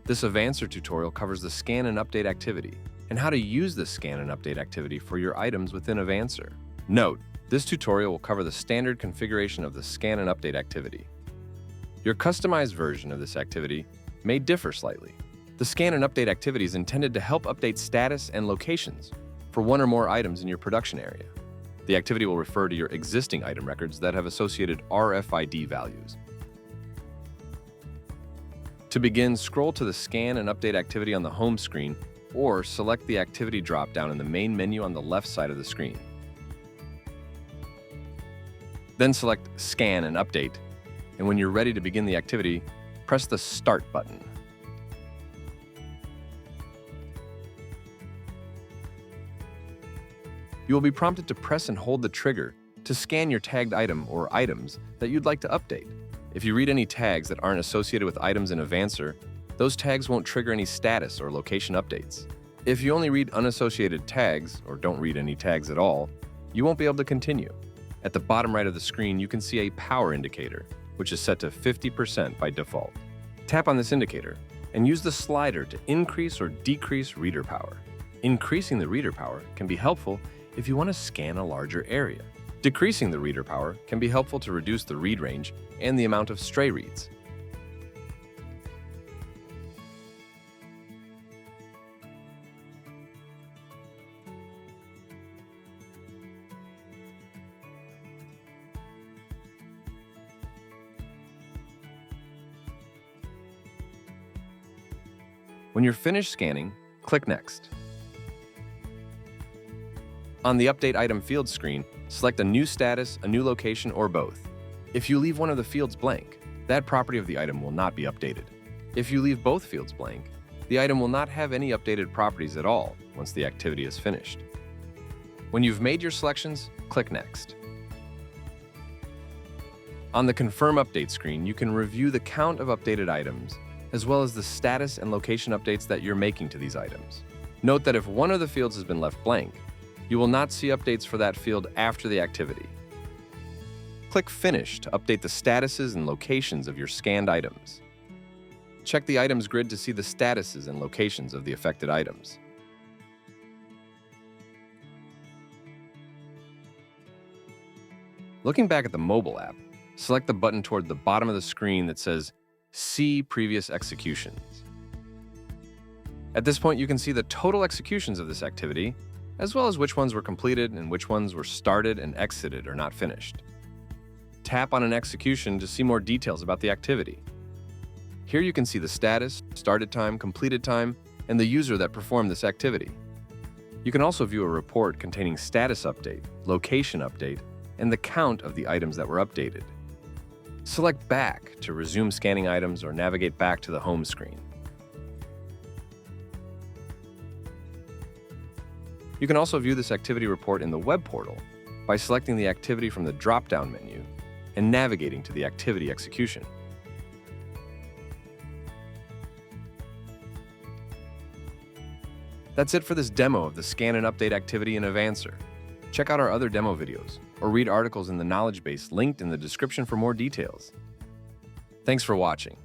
This Avancir tutorial covers the scan and update activity and how to use the scan and update activity for your items within Avancir. Note, this tutorial will cover the standard configuration of the scan and update activity. Your customized version of this activity may differ slightly. The scan and update activity is intended to help update status and locations for one or more items in your production area. The activity will refer to your existing item records that have associated RFID values. To begin, scroll to the Scan and Update activity on the home screen or select the activity drop-down in the main menu on the left side of the screen. Then select Scan and Update, and when you're ready to begin the activity, press the Start button. You will be prompted to press and hold the trigger to scan your tagged item or items that you'd like to update. If you read any tags that aren't associated with items in Avancir, those tags won't trigger any status or location updates. If you only read unassociated tags, or don't read any tags at all, you won't be able to continue. At the bottom right of the screen, you can see a power indicator, which is set to 50% by default. Tap on this indicator and use the slider to increase or decrease reader power. Increasing the reader power can be helpful if you want to scan a larger area. Decreasing the reader power can be helpful to reduce the read range and the amount of stray reads. When you're finished scanning, click Next. On the Update Item Field screen, select a new status, a new location, or both. If you leave one of the fields blank, that property of the item will not be updated. If you leave both fields blank, the item will not have any updated properties at all once the activity is finished. When you've made your selections, click Next. On the Confirm Update screen, you can review the count of updated items, as well as the status and location updates that you're making to these items. Note that if one of the fields has been left blank, you will not see updates for that field after the activity. Click Finish to update the statuses and locations of your scanned items. Check the items grid to see the statuses and locations of the affected items. Looking back at the mobile app, select the button toward the bottom of the screen that says See Previous Executions. At this point, you can see the total executions of this activity, as well as which ones were completed and which ones were started and exited or not finished. Tap on an execution to see more details about the activity. Here you can see the status, started time, completed time, and the user that performed this activity. You can also view a report containing status update, location update, and the count of the items that were updated. Select Back to resume scanning items or navigate back to the home screen. You can also view this activity report in the web portal by selecting the activity from the drop-down menu and navigating to the activity execution. That's it for this demo of the Scan and Update activity in Avancir. Check out our other demo videos or read articles in the knowledge base linked in the description for more details. Thanks for watching.